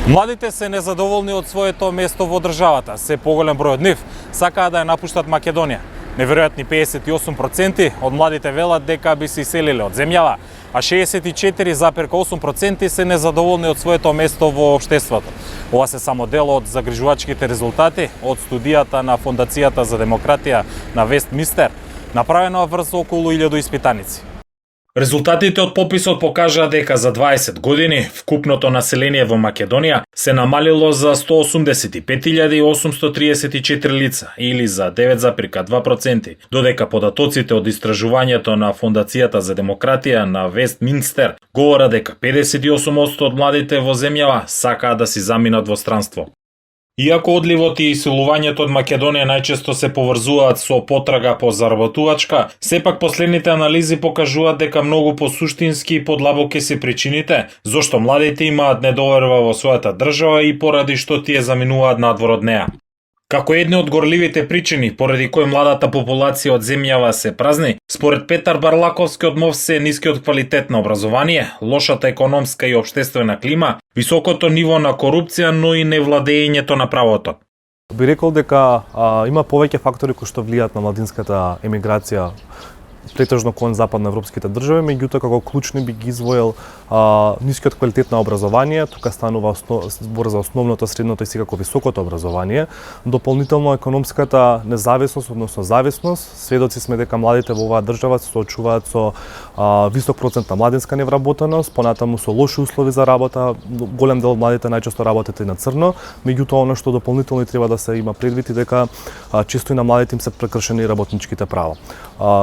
Младите се незадоволни од своето место во државата. Се поголем број од нив сакаат да ја напуштат Македонија. Неверојатни 58% од младите велат дека би се иселиле од земјава, а 64,8% се незадоволни од своето место во општеството. Ова се само дел од загрижувачките резултати од студијата на Фондацијата за демократија на Вестминстер, направена врз околу 1000 испитаници. Резултатите од пописот покажаа дека за 20 години вкупното население во Македонија се намалило за 185.834 лица или за 9,2%, додека податоците од истражувањето на Фондацијата за демократија на Вестминстер говорат дека 58% од младите во земјава сакаат да си заминат во странство. Иако одливот и исилувањето од Македонија најчесто се поврзуваат со потрага по заработувачка, сепак последните анализи покажуваат дека многу посуштински и подлабоки се причините зошто младите имаат недоверба во својата држава и поради што тие заминуваат надвор од неа. Како едни од горливите причини поради кои младата популација од земјава се празни, според Петар Барлаковски од МОВС се нискиот квалитет на образование, лошата економска и општествена клима, високото ниво на корупција, но и невладеењето на правото. Би рекол дека има повеќе фактори кои што влијаат на младинската емиграција претежно кон западноевропските држави, меѓутоа како клучни би ги извоил нискиот квалитет на образование, тука станува збор за основното, средното и секако високото образование, дополнително економската независност, односно зависност. Сведоци сме дека младите во оваа држава се соочуваат со висок процент на младинска невработеност, понатаму со лоши услови за работа, голем дел од младите најчесто работат и на црно, меѓутоа она што дополнително треба да се има предвид е дека често и на младите им се прекршени работничките права.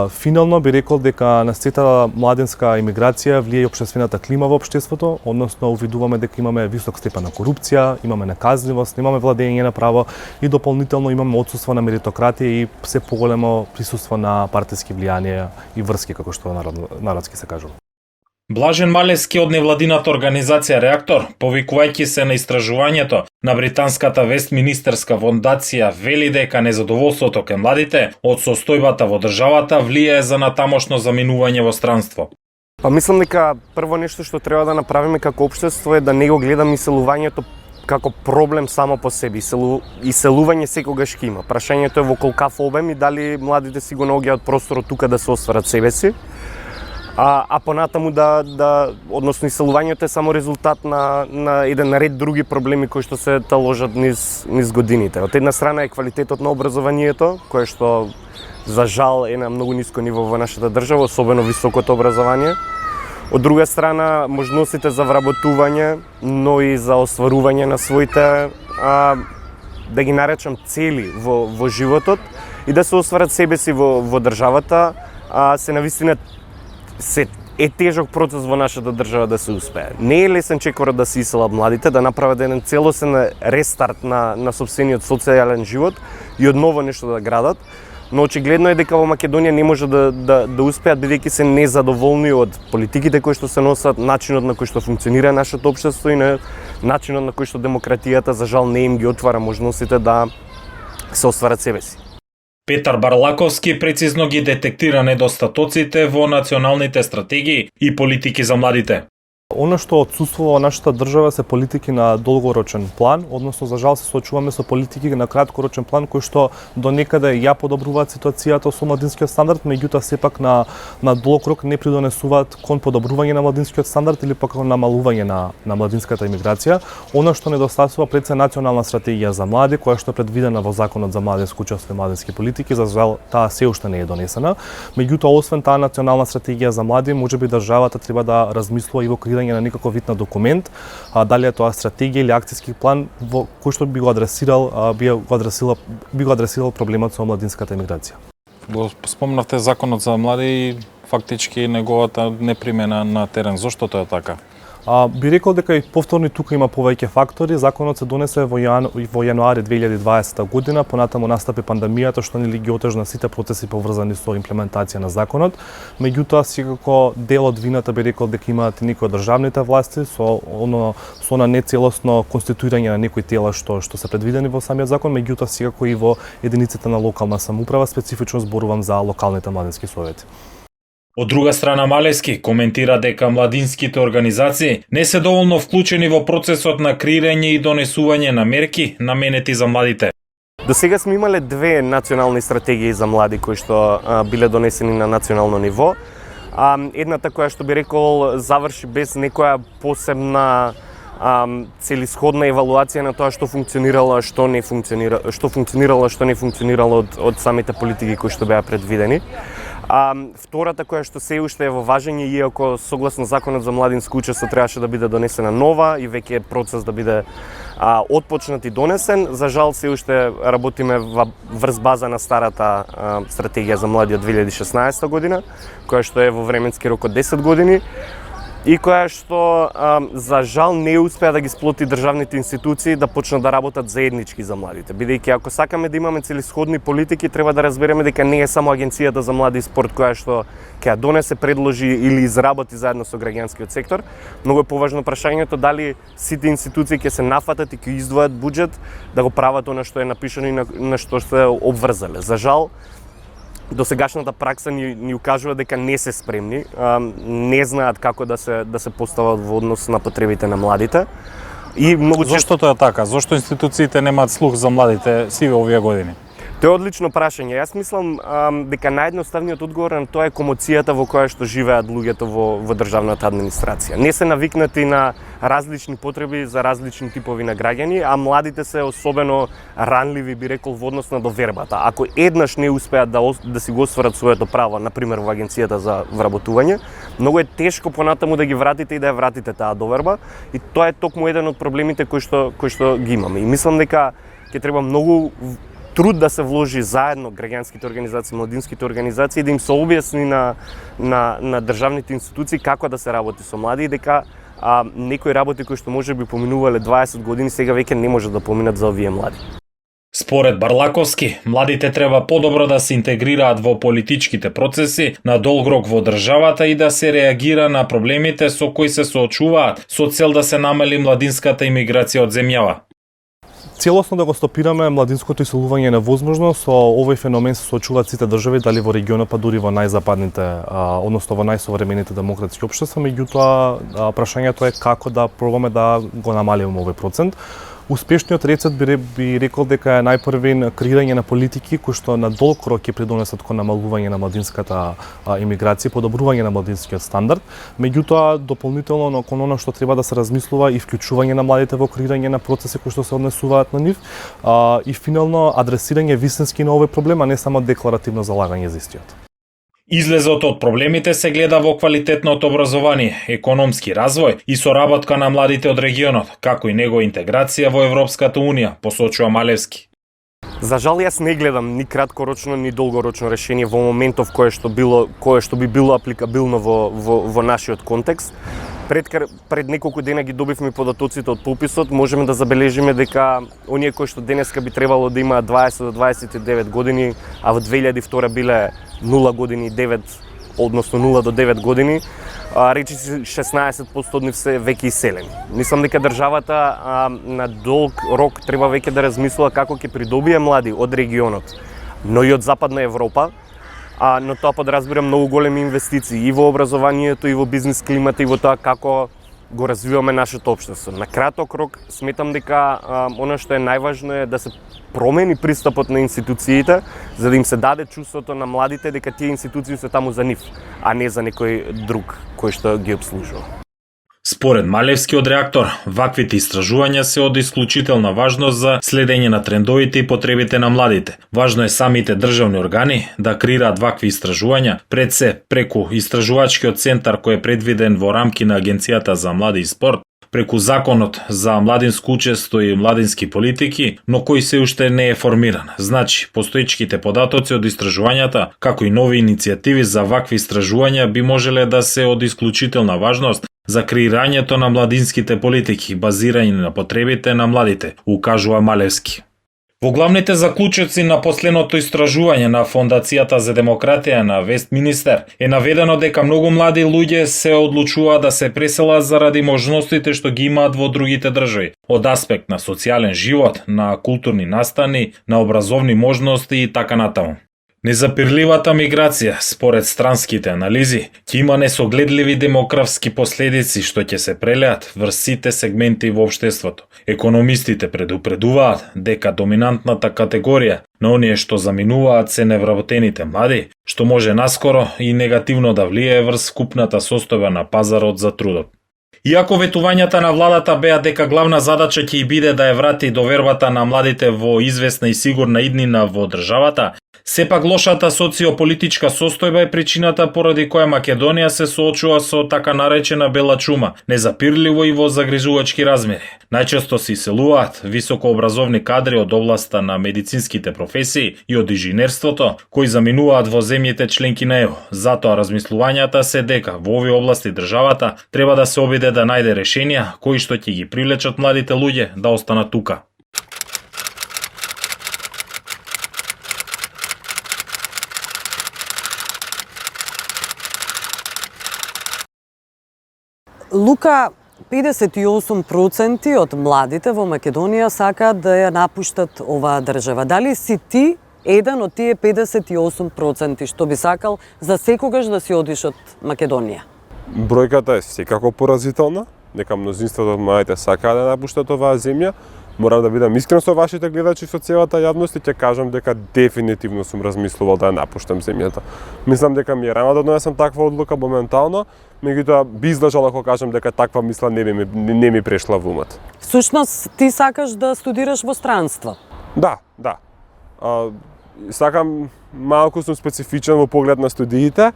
Финално би рекол дека на сета младинска емиграција влијае и општествената клима во општеството, односно увидуваме дека имаме висок степен на корупција, имаме наказливост, имаме владење на право и дополнително имаме отсуство на меритократија и се поголемо присуство на партиски влијанија и врски, како што народски се кажува. Блажен Малевски од невладината организација Реактор, повикувајќи се на истражувањето на британската Вестминистерска фондација, вели дека незадоволството кај младите од состојбата во државата влијае за натамошно заминување во странство. Мислам дека прво нешто што треба да направиме како општество е да не го гледаме иселувањето како проблем само по себе. Иселување секогаш ќе има. Прашањето е во колкав обем и дали младите си го наоѓаат просторот тука да се остварат себе си. А понатаму односно иселувањето е само резултат на еден ред други проблеми кои што се таложат низ годините. Од една страна е квалитетот на образованието, кое што за жал е на многу ниско ниво во нашата држава, особено високото образование. Од друга страна, можностите за вработување, но и за остварување на своите, да ги наречам, цели во животот и да се остварат себе си во државата, се навистина е тежок процес во нашата држава да се успее. Не е лесен чекорот да се иселат младите, да направат еден целосен рестарт на сопствениот социјален живот и одново нешто да градат, но очигледно е дека во Македонија не може да успеат бидејќи се незадоволни од политиките кои што се носат, начинот на кој што функционира нашето општество и на начинот на кој што демократијата за жал не им ги отвара можностите да се остварат себе си. Петар Барлаковски прецизно ги детектира недостатоците во националните стратегии и политики за младите. Она што отсуствува во нашата држава се политики на долгорочен план, односно за жал се соочуваме со политики на краткорочен план кои што до некаде ја подобруваат ситуацијата со младинскиот стандард, меѓутоа сепак на долг рок не придонесуваат кон подобрување на младинскиот стандард или пак кон намалување на младинската емиграција. Она што недостасува пред се национална стратегија за млади, која што е предвидена во Законот за младинско учество и младински политики, за жал таа се уште не е донесена. Меѓутоа освен таа национална стратегија за млади, можеби државата треба да размислува и во креирање на некаков вид на документ, дали е тоа стратегија или акцијски план во кој што би го адресирал проблемот со младинската емиграција. Спомнавте Законот за млади и фактички неговата непримена на терен. Зошто тоа е така? Би рекол дека и повторно тука има повеќе фактори. Законот се донесе во јануари 2020 година, понатаму настапи пандемијата што нели ги отежна сите процеси поврзани со имплементација на законот. Меѓутоа секако дел од вината би рекол дека имаат и некои од државните власти со она нецелосно конституирање на некои тела што се предвидени во самиот закон, меѓутоа секако и во единиците на локална самоуправа, специфично зборувам за локалните младински совети. Од друга страна, Малевски коментира дека младинските организации не се доволно вклучени во процесот на креирање и донесување на мерки наменети за младите. До сега сме имале две национални стратегии за млади кои што биле донесени на национално ниво. Едната која што би рекол заврши без некоја посебна целисходна евалуација на тоа што функционирало, што не функционирало од самите политики кои што беа предвидени. Втората која што се уште е во важење, иако согласно законот за младинско учество требаше да биде донесена нова и веќе е процес да биде отпочнат и донесен, за жал се уште работиме врз база на старата стратегија за млади од 2016 година, која што е во временски рок од 10 години и која што за жал не успеа да ги сплоти државните институции да почнат да работат заеднички за младите. Бидејќи ако сакаме да имаме целисходни политики, треба да разбереме дека не е само Агенцијата за млади и спорт која што ќе донесе, предложи или изработи заедно со граѓанскиот сектор. Многу е поважно прашањето дали сите институции ќе се нафатат и ќе издвојат буџет да го прават она што е напишано и на што се обврзале. За жал, досегашната пракса ни укажува дека не се спремни, не знаат како да се постават во однос на потребите на младите. И многу Зошто тоа е така? Зошто институциите немаат слух за младите сиве овие години? Тоа е одлично прашање. Јас мислам дека наједноставниот одговор на тоа е комоцијата во која што живеат луѓето во државната администрација. Не се навикнати на различни потреби за различни типови на граѓани, а младите се особено ранливи, би рекол, во однос на довербата. Ако еднаш не успеат да си го остварат своето право, например во Агенцијата за вработување, многу е тешко понатаму да ги вратите и да ја вратите таа доверба, и тоа е токму еден од проблемите кои што ги имаме. И мислам дека ќе треба многу труд да се вложи заедно граѓанските организации, младинските организации, да им се објасни на државните институции како да се работи со млади и дека некои работи кои што можеби поминувале 20 години сега веќе не може да поминат за овие млади. Според Барлаковски, младите треба подобро да се интегрираат во политичките процеси на долг рок во државата и да се реагира на проблемите со кои се соочуваат со цел да се намали младинската имиграција од земјава. Целосно да го стопираме младинското иселување е невозможно, со овој феномен се соочуваат сите држави, дали во регионот па дури во најзападните, односно во најсовремените демократски општества, меѓутоа прашањето е како да пробаме да го намалиме овој процент. Успешниот рецепт би рекол дека е најпрвен креирање на политики кои што на долг рок ќе придонесат кон намалување на младинската имиграција, подобрување на младинскиот стандард. Меѓутоа, дополнително кон она што треба да се размислува и вклучување на младите во креирање на процеси кои што се однесуваат на нив, и финално адресирање вистински на овој проблем, а не само декларативно залагање за истиот. Излезот од проблемите се гледа во квалитетното образование, економски развој и соработка на младите од регионот, како и негова интеграција во Европската унија, посочува Малевски. За жал јас не гледам ни краткорочно ни долгорочно решение во моментов кое што би било апликабилно во нашиот контекст. Пред неколку дена ги добивме податоците од пописот, можеме да забележиме дека оние кои што денеска би требало да имаат 20 до 29 години, а во 2002 биле 0 години 9, односно 0 до 9 години, речиси 16% од нив се веќе иселени. Мислам дека државата на долг рок треба веќе да размислува како ќе придобие млади од регионот, но и од Западна Европа, но тоа подразбира многу големи инвестиции и во образованието, и во бизнес климата, и во тоа како го развиваме нашето општество. На краток рок сметам дека она што е најважно е да се промени пристапот на институциите, за да им се даде чувството на младите дека тие институции се таму за нив, а не за некој друг кој што ги обслужува. Според Малевски од реактор, ваквите истражувања се од исклучителна важност за следење на трендовите и потребите на младите. Важно е самите државни органи да креираат вакви истражувања, пред се преку истражувачкиот центар кој е предвиден во рамки на Агенцијата за млади и спорт, преку Законот за младинско учество и младински политики, но кој се уште не е формиран. Значи, постоечките податоци од истражувањата, како и нови иницијативи за вакви истражувања би можеле да се од исклучителна важност за креирањето на младинските политики, базирање на потребите на младите, укажува Малевски. Во главните заклучоци на последното истражување на Фондацијата за демократија на Вестминстер е наведено дека многу млади луѓе се одлучуваат да се преселат заради можностите што ги имаат во другите држави, од аспект на социјален живот, на културни настани, на образовни можности и така натаму. Незапирливата миграција, според странските анализи, ќе има несогледливи демографски последици што ќе се прелеат врз сите сегменти во општеството. Економистите предупредуваат дека доминантната категорија на оние што заминуваат се невработените млади, што може наскоро и негативно да влијае врз вкупната состојба на пазарот за трудот. Иако ветувањата на владата беа дека главна задача ќе биде да ја врати довербата на младите во известна и сигурна иднина во државата, сепак лошата социополитичка состојба е причината поради која Македонија се соочува со така наречена бела чума, незапирливо и во загрижувачки размери. Најчесто се иселуваат високообразовни кадри од областа на медицинските професии и од инженерството, кои заминуваат во земјите членки на ЕУ. Затоа размислувањата се дека во овие области државата треба да се обиде да најде решенија кои што ќе ги привлечат младите луѓе да останат тука. Лука, 58% од младите во Македонија сакаат да ја напуштат оваа држава. Дали си ти еден од тие 58% што би сакал за секогаш да си одиш од Македонија? Бројката е секако поразителна, дека мнозинството од младите сакаат да напуштат оваа земја. Морам да бидам искрен со вашите гледачи, со целата јавност, и ќе кажам дека дефинитивно сум размислувал да ја напуштам земјата. Мислам дека ми е рано да донесам таква одлука моментално, меѓутоа би излажал ако кажам дека таква мисла не ми прешла во умот. Всушност, ти сакаш да студираш во странство? Да. Сакам, малку сум специфичен во поглед на студиите.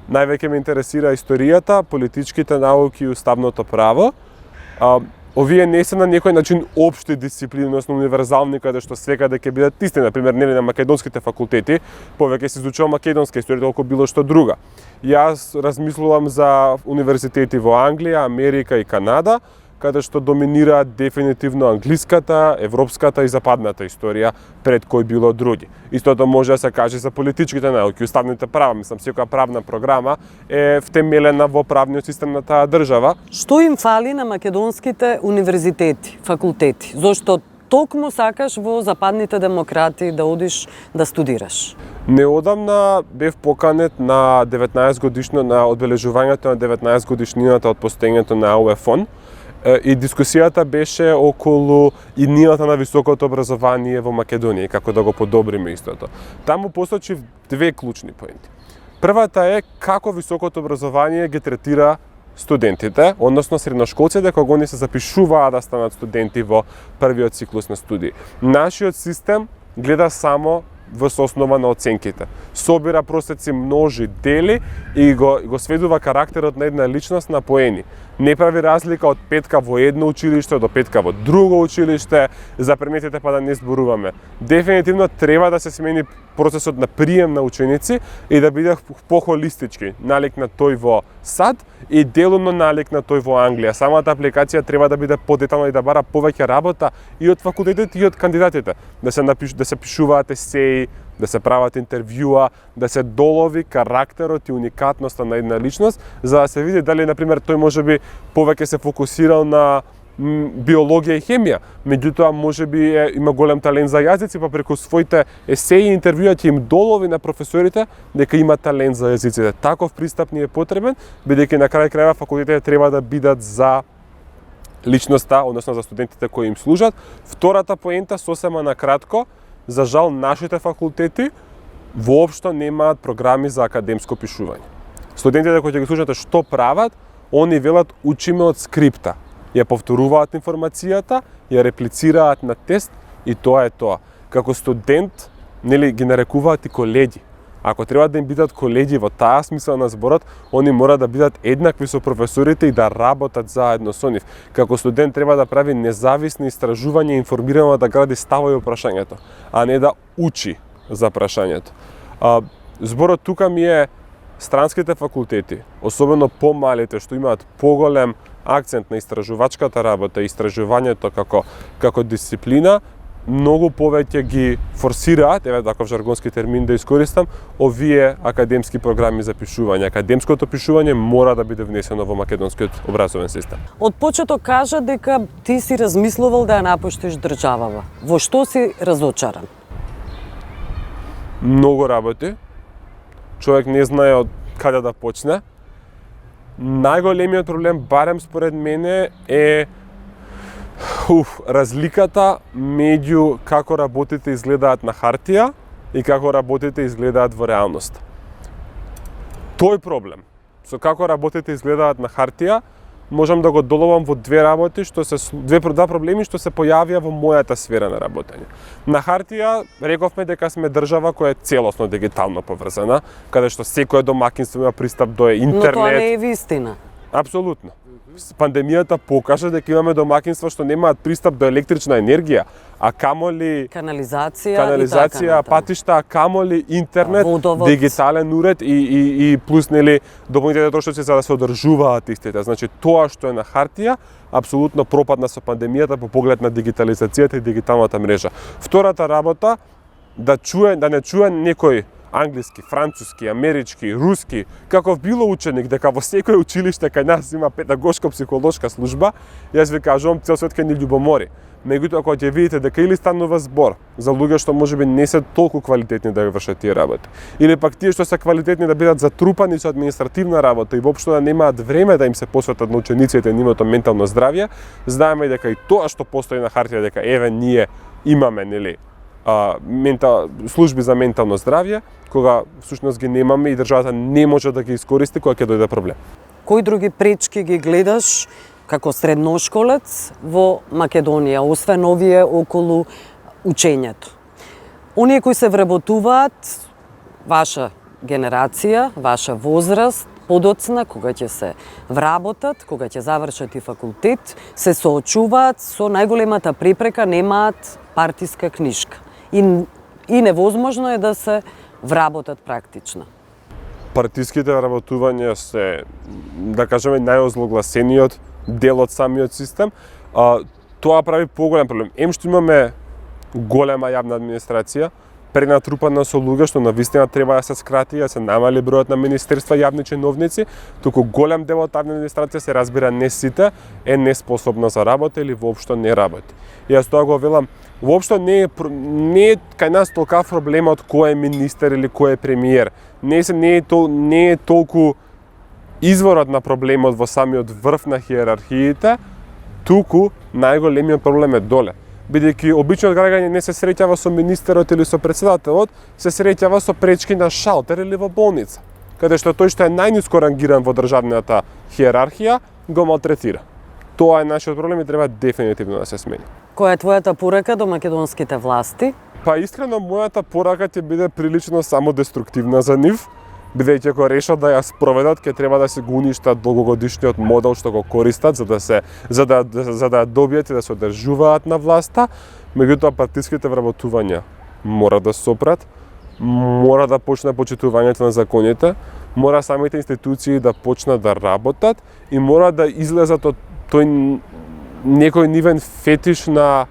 Највеќе ме интересира историјата, политичките науки и уставното право. Овие не се на некој начин општи дисциплини, односно универзални, каде што секаде ќе бидат исти. Например, нели на македонските факултети повеќе се изучува македонска историја толку било што друга. Јас размислувам за универзитети во Англија, Америка и Канада, каде што доминираат дефинитивно англиската, европската и западната историја пред кој било други. Истото може да се каже за политичките науки, уставните права. Мислам, секоја правна програма е втемелена во правниот систем на таа држава. Што им фали на македонските универзитети, факултети? Зошто токму сакаш во западните демократи да одиш да студираш? Неодамна бев поканет на 19 годишно на одбележувањето на 19 годишнината од постоењето на УЕФОН. И дискусијата беше околу иднината на високото образование во Македонија и како да го подобриме истото. Таму посочив две клучни поенти. Првата е како високото образование ги третира студентите, односно средношколците кога они се запишуваат да станат студенти во првиот циклус на студии. Нашиот систем гледа само во основа на оценките. Собира просеци, множи, дели и го сведува карактерот на една личност на поени. Не прави разлика од петка во едно училиште до петка во друго училиште, за предметите па да не зборуваме. Дефинитивно треба да се смени процесот на прием на ученици и да биде похолистички, налик на тој во САД и делумно налик на тој во Англија. Самата апликација треба да биде подетална и да бара повеќе работа и од факултетите и од кандидатите. Да се пишуваат есеи, да се прават интервјуа, да се долови карактерот и уникатноста на една личност, за да се види дали, например, тој можеби повеќе се фокусирал на биологија и хемија, меѓутоа можеби има голем талент за јазици, па преку своите есеи и интервјуа ќе им долови на професорите дека има талент за јазиците. Таков пристап ни е потребен, бидејќи на крај крајва факултетите треба да бидат за личноста, односно за студентите кои им служат. Втората поента, сосема на кратко, за жал нашите факултети воопшто немаат програми за академско пишување. Студентите кои ќе ги слушате што прават, они велат учиме од скрипта. Ја повторуваат информацијата, ја реплицираат на тест и тоа е тоа. Како студент, нели ги нарекуваат и колеги. Ако треба да им бидат колеги во таа смисла на зборот, они мора да бидат еднакви со професорите и да работат заедно со нив. Како студент треба да прави независни истражувања и информирано да гради ставови во прашањето, а не да учи за прашањето. Зборот тука ми е странските факултети, особено помалите што имаат поголем акцент на истражувачката работа и истражувањето како дисциплина, многу повеќе ги форсираат, еве таков жаргонски термин да искористам, овие академски програми за пишување. Академското пишување мора да биде внесено во македонскиот образовен систем. Од почеток кажа дека ти си размислувал да ја напуштиш државава. Во што си разочаран? многу работи. Човек не знае од каде да почне. Најголемиот проблем, барем според мене, е разликата меѓу како работите изгледаат на хартија и како работите изгледаат во реалност. Тој проблем, со како работите изгледаат на хартија, можам да го доловам во две работи, два проблеми што се појавија во мојата сфера на работење. На хартија рековме дека сме држава која е целосно дигитално поврзана, каде што секое домакинство има пристап до интернет. Но тоа не е вистина. Апсолутно. Пандемијата покажа дека имаме домакинства што немаат пристап до електрична енергија, а камоли канализација, патишта, а камоли интернет, водовод, дигитален уред и плюс нели дополнителни трошоци за да се одржуваат истите. Значи тоа што е на хартија апсолутно пропадна со пандемијата по поглед на дигитализацијата и дигиталната мрежа. Втората работа да не чуе некој англиски, француски, амерички, руски, каков било ученик, дека во секој училиште кај нас има педагошко-психолошка служба, јас ви кажувам, цел свет ке ни љубомори. Меѓутоа, кога ќе видите дека или станува збор за луѓе што можеби не се толку квалитетни да ја вршат тие работи, или пак тие што се квалитетни да бидат затрупани со административна работа и воопшто да немаат време да им се посветат на учениците и нивното ментално здравје, знаеме дека и тоа што постои на хартија, дека еве ние имаме, нели, служби за ментално здравје, кога всушност ги немаме и државата не може да ги искористи кога ќе дојде проблем. Кои други пречки ги гледаш како средношколец во Македонија, освен овие околу учењето? Оние кои се вработуваат, ваша генерација, ваша возраст, подоцна, кога ќе се вработат, кога ќе завршат и факултет, се соочуваат со најголемата препрека, немаат партиска книшка. И невозможно е да се вработат практично. Партиските вработувања се, да кажеме, најозлогласениот дел од самиот систем. Тоа прави поголем проблем. Што имаме голема јавна администрација, пренатрупана со луѓе што навистина треба да се скрати, да се намали бројот на министерства и јавни чиновници, туку голем дел од тавна администрација, се разбира не сите, е неспособна за работа или воопшто не работи. И јас тоа го велам, воопшто не е кај нас толку проблемот кој е министер или кој е премиер. Не е толку изворот на проблемот во самиот врв на хиерархиите, туку најголемиот проблем е доле. Бидејќи обичниот граѓанин не се среќава со министерот или со председателот, се среќава со пречки на шалтер или во болница, каде што тој што е најниско рангиран во државната хиерархија го малтретира. Тоа е нашиот проблем и треба дефинитивно да се смени. Која е твојата порака до македонските власти? Па искрено, мојата порака ќе биде прилично само деструктивна за нив, бидејќи ако решат да ја спроведат, ќе треба да се го уништат долгогодишниот модел што го користат за да добијат и да се одржуваат на власта. Меѓутоа, партиските вработувања мора да се опрат, мора да почне почитувањето на законите, мора самите институции да почнат да работат и мора да излезат од тој некој нивен фетиш на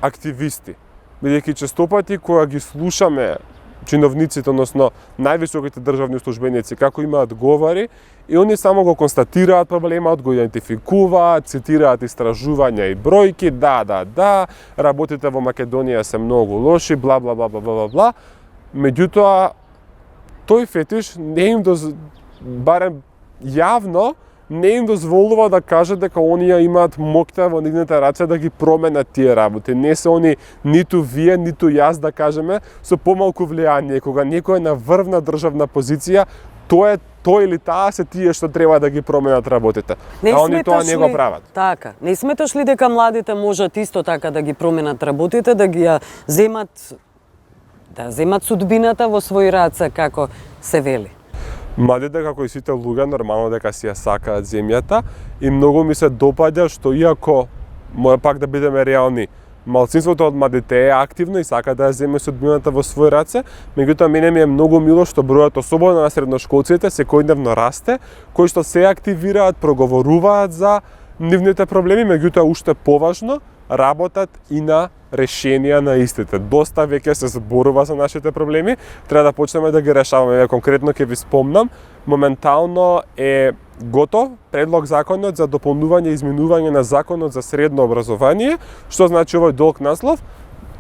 активисти. Бидејќи честопати кога ги слушаме чиновниците, односно највисоките државни службеници, како имаат говори, и они само го констатираат проблемот, го идентификуваат, цитираат истражувања и бројки, да, работите во Македонија се многу лоши, бла, бла, бла, бла, бла, бла. Меѓутоа, тој фетиш не им барем јавно, не им дозволува да кажат дека оние имаат моќта во нивните раце да ги променат тие работи. Не се они ниту вие, ниту јас, да кажеме, со помалку влијание. Кога некој е на врвна државна позиција, тој или таа се тие што треба да ги променат работите. А они тоа не го прават. Така. Не сметаш ли дека младите можат исто така да ги променат работите, да ги земат судбината во своји раце, како се вели? Младите, како и сите луѓе, нормално дека си ја сакаат земјата и многу ми се допаѓа што иако, мора пак да бидеме реални, малцинството од младите е активно и сака да ја земе судбината во своји раце, меѓутоа мене ми е многу мило што бројот, особено на средношколците, секојдневно расте, кои што се активираат, проговоруваат за нивните проблеми, меѓутоа уште поважно, работат и на решенија на истите. Доста веќе се зборува за нашите проблеми, треба да почнеме да ги решаваме. Конкретно ќе ви спомнам, моментално е готов предлог законот за дополнување и изменување на законот за средно образование. Што значи овој долг наслов?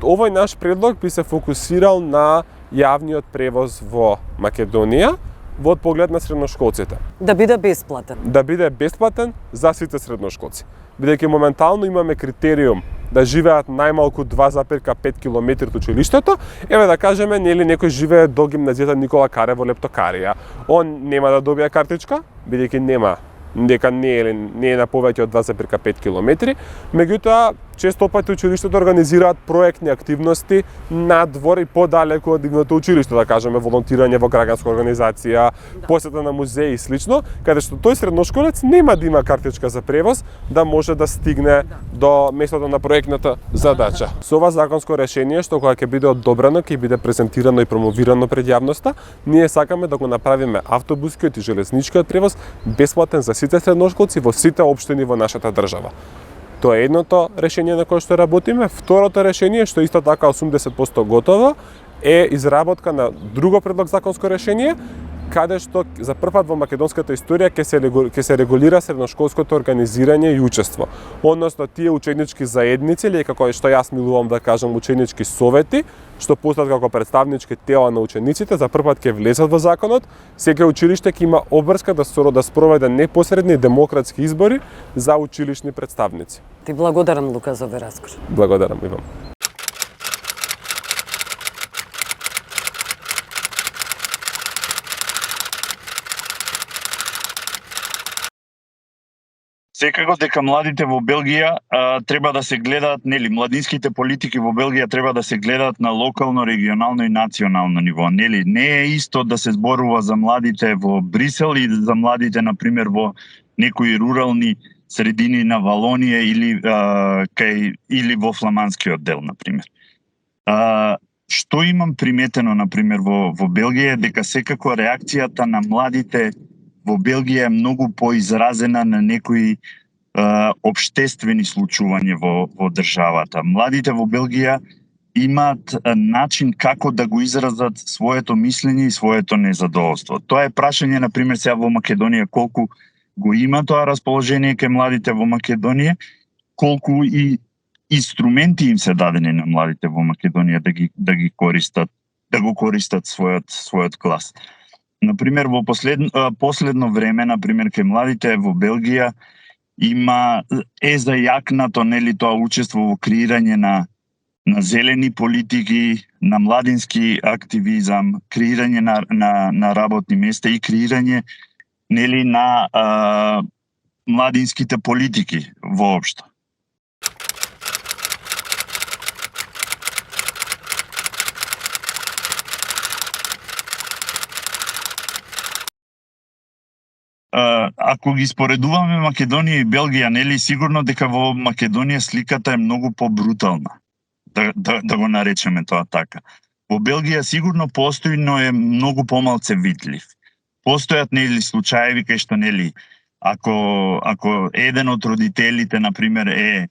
Овој наш предлог би се фокусирал на јавниот превоз во Македонија во поглед на средношколците. Да биде бесплатен. Да биде бесплатен за сите средношколци. Бидејќи моментално имаме критериум да живеат најмалку 2,5 км од училиштето, еве да кажеме, нели некој живее до гимназијата Никола Каре во Лептокарија. Он нема да добие картичка, бидејќи дека не е на повеќе од 2,5 км, меѓутоа често пати училиштето организираат проектни активности надвор и подалеку од нивното училиште, да кажеме волонтирање во граѓанска организација, посета на музеи и слично, каде што тој средношколец нема да има картичка за превоз да може да стигне до местото на проектната задача. Со ова законско решение што кога ќе биде одобрено, ќе биде презентирано и промовирано пред јавноста, ние сакаме да го направиме автобускиот и железничкиот превоз бесплатен за сите средношколци во сите општини во нашата држава. Тоа е едното решение на кое што работиме. Второто решение, што исто така 80% готово, е изработка на друго предлог законско решение, каде што за прв пат во македонската историја ќе се регулира средношколското организирање и учество. Односно, тие ученички заедници, или како што јас милувам да кажам ученички совети, што постат како представнички тела на учениците, за прв пат ќе влезат во законот. Секој училиште ќе има обврска да спроведе непосредни демократски избори за училишни представници. Ти благодарам, Лука, за овој разговор. Благодарам и вам. Секако дека младите во Белгија треба да се гледаат, нели, младинските политики во Белгија треба да се гледаат на локално, регионално и национално ниво, нели? Не е исто да се зборува за младите во Брисел и за младите на пример во некои рурални средини на Валонија или во фламандскиот дел на пример. Што имам приметено на пример во Белгија е дека секако реакцијата на младите во Белгија е многу поизразена на некои општествени случувања во државата. Младите во Белгија имаат начин како да го изразат своето мислење и своето незадоволство. Тоа е прашање, на пример, сега во Македонија, колку го има тоа расположение кај младите во Македонија, колку и инструменти им се дадени на младите во Македонија да го користат својот глас. Например, во последно време, например, кај младите во Белгија е зајакнато, нели, тоа учество во креирање на зелени политики, на младински активизам, креирање на работни места и креирање, нели, на младинските политики воопшто. Ако ги споредуваме Македонија и Белгија, нели, сигурно дека во Македонија сликата е многу побрутална. Да го наречеме тоа така. Во Белгија сигурно постои, но е многу помалце видлив. Постојат, нели, случаеви кај што, нели, ако еден од родителите, на пример, е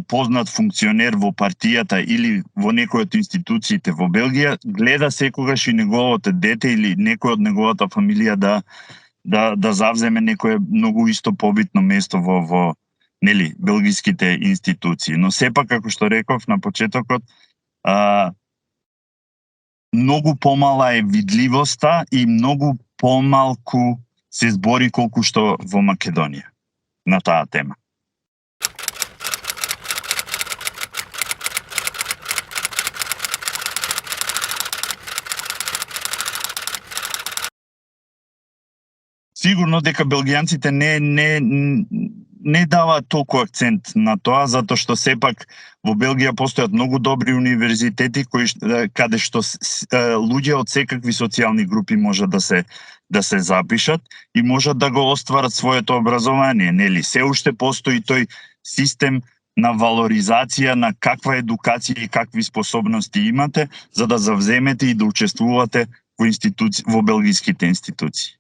познат функционер во партијата или во некој од институциите во Белгија, гледа секогаш и неговото дете или некој од неговата фамилија да завземе некое многу исто побитно место во нели, белгиските институции. Но сепак, како што реков на почетокот, многу помала е видливоста и многу помалку се збори колку што во Македонија на таа тема. Сигурно дека белгијанците не даваат толку акцент на тоа, затоа што сепак во Белгија постојат многу добри универзитети каде што луѓе од секакви социјални групи може да се запишат и можат да го остварат своето образование, нели? Се уште постои тој систем на валоризација на каква едукација и какви способности имате за да завземете и да учествувате во белгиските институции.